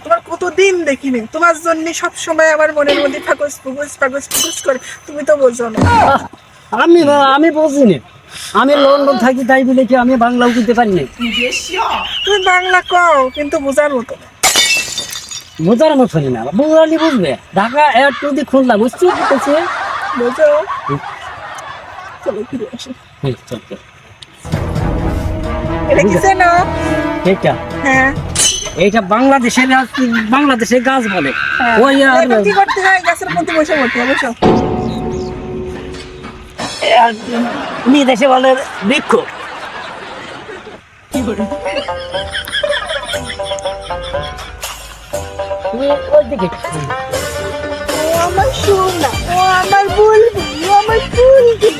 তোমার কতদিন দেখিনি, তোমার জন্য সব সময় আমার মনের মধ্যে ফাগস ফুগস ফাগস ফুগস করে, তুমি তো বোঝো না। আমি বুঝি না, আমি লন্ডন থাকি তাই বলে কি আমি বাংলাও বুঝতে পারি না? তুমি বাংলা কও কিন্তু বোঝার মতো না। বোঝার মতো না, বুঝলি বুঝবে। ঢাকা এয়ারপোর্ট দিয়ে খুলনা বুঝছি বুঝতেছে। বোঝো, চলো ফিরে আসি। চল চল। এটা কি জানো? এটা হ্যাঁ এইটা বাংলাদেশের গাছ বলে। হ্যাঁ। ওই আর এটা কি করতে হয়? গাছের মধ্যে বসে পড়তে হবে, বসো। দেশে বলে বৃক্ষ। তুমি ওই দিকে ও আমার সোনা, ও আমার বুলবুল, ও আমার বুলবুল।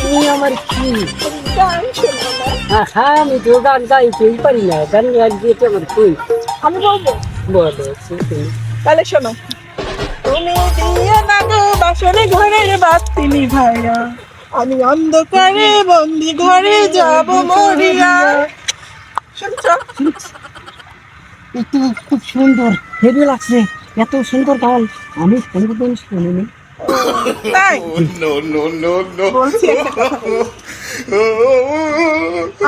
তুমি আমার কি? গান শোনো না। হ্যাঁ আমি তো গান গাইতেই পারি না, গান গাইতে আমার তুই আমি বলবো, বলো তুমি। তাহলে শোনো। তুমি দিয়ে না গো বাসরে ঘরের বাতি নিভাইয়া, আমি অন্ধকারে বন্দি ঘরে যাব মরিয়া। শুনছো? একটু খুব সুন্দর, হেভি লাগছে, এত সুন্দর গান আমি কোনোদিন শুনিনি। তাই No, no, no, no. বলছি একটা কথা বলি।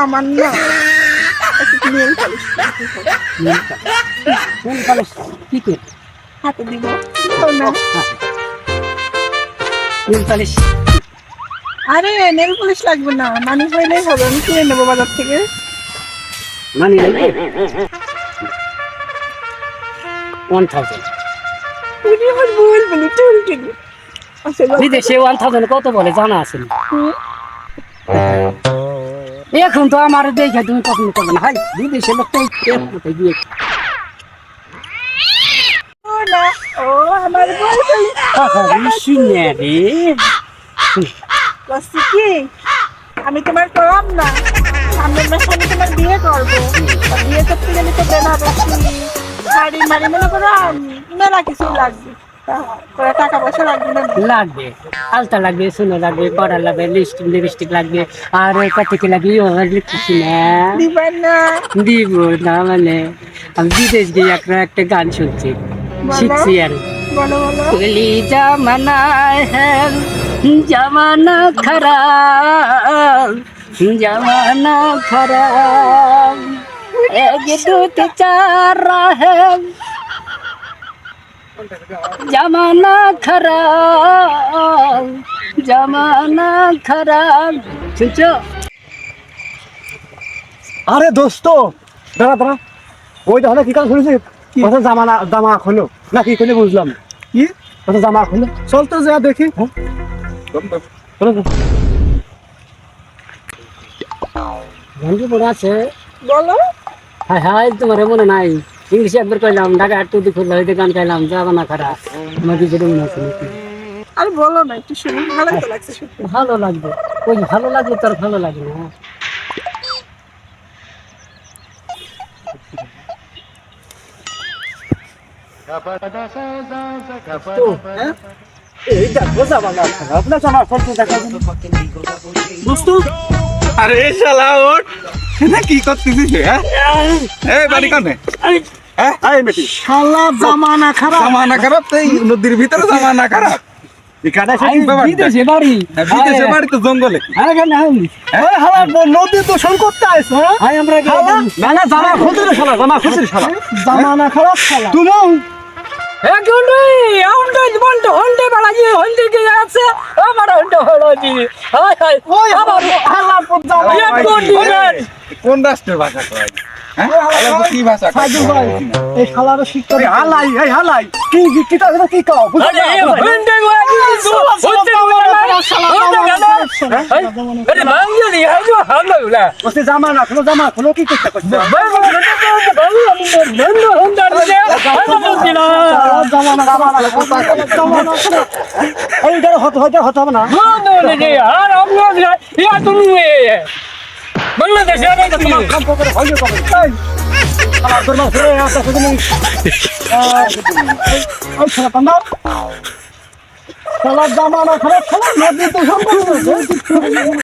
আমার না একটু নেল পালিশ কোন কালে কি করে হাতে দিব, দাও না। নীল পালিশ? আরে নেল পালিশ লাগবে না, মানি হইলেই হবে, আমি কিনে নেবো বাজার থেকে। মানি লাগবে 1000। তুমি আমার বুলবুলি টুলটুলি। আচ্ছা যাও। বিদেশে 1000 কত বলে জানা আছে না? হুম। এখন তো আমার দেখে তুমি পছন্দ করবে না। হাই বিদেশে লোকটাই গিয়ে ও না, ও আমার বুলবুলি। শুনে রে বলছি কি, আমি তোমার কম না, সামনের মাসে আমি তোমার বিয়ে করবো। তা বিয়ে করতে গেলে তো বেনারসি শাড়ি মারি মনে করো মেলা কিছু লাগবে। তা টাকা পয়সা লাগবে না? লাগবে, আলতা লাগবে, সোনা লাগবে, কড়া লাগবে, লিপস্টিক লাগবে, আর কত কি লাগবে লিখতেছি না। দিবেন না? দিব না মানে আমি বিদেশ গিয়ে একটা গান শুনছি, শিখছি আর বলো বলো। কলি জামানা হ্যাঁ জামানা খারাপ, জামানা খারাপ, এক দুটো চার হ্যাঁ জামানা খারাপ, জামানা খারাপ। শুনছো? আরে দোস্ত দাঁড়া দাঁড়া, ওই দেখো না কি কাজ শুনেছি, কথা জামা খোলো না কি খোলে বুঝলাম কি কথা জামা খোলো, চল তো যা দেখি। হ্যাঁ চলো তো। গানটি পড়ে আছে। বলো। হাই হাই তোমার মনে নাই? ইংলিশে একবার কইলাম, ঢাকা একটু খুললা হইতে গান গাইলাম, জামানা খারাপ। আমার কিছু মনে আছে নাকি? আর বলো না, একটু শুনি, ভালো তো লাগছে শুনতে। ভালো লাগবে, ওই ভালো লাগলে তোর ভালো লাগে না। এই দেখো জামা খারাপ না, জামা ফটো দেখা দোস্ত। আরে শালা ওঠ, এটা কি করতেছিস? হ্যাঁ এই বাড়ি কানে হ্যাঁ এই বেটি শালা জামানা খারাপ, জামানা খারাপ, তাই নদীর ভিতরে জামানা খারাপ। এখানে বিদেশে বাড়ি, বিদেশে বাড়ি তো জঙ্গলে। হালা নদী দূষণ করতে আইছ। আমরা না না জামা খুলতে রে শালা, জামা খুলতে রে শালা, জামানা খারাপ শালা তুমি। ওই আমার হালা জামা কোন রাষ্ট্রের ভাষা কয়? হ্যাঁ কি ভাষা কয়? সাজু ভাই এই শালার শিক্ষা হালাই, এই হালাই কি কি তা কি কও ওসে জামা না কোনো জামা কোনো কি করতে করছে এই ধরো হতে হতে হবে না। বাংলাদেশে জামানা খারাপ খেলা নদী তো সম্পর্ক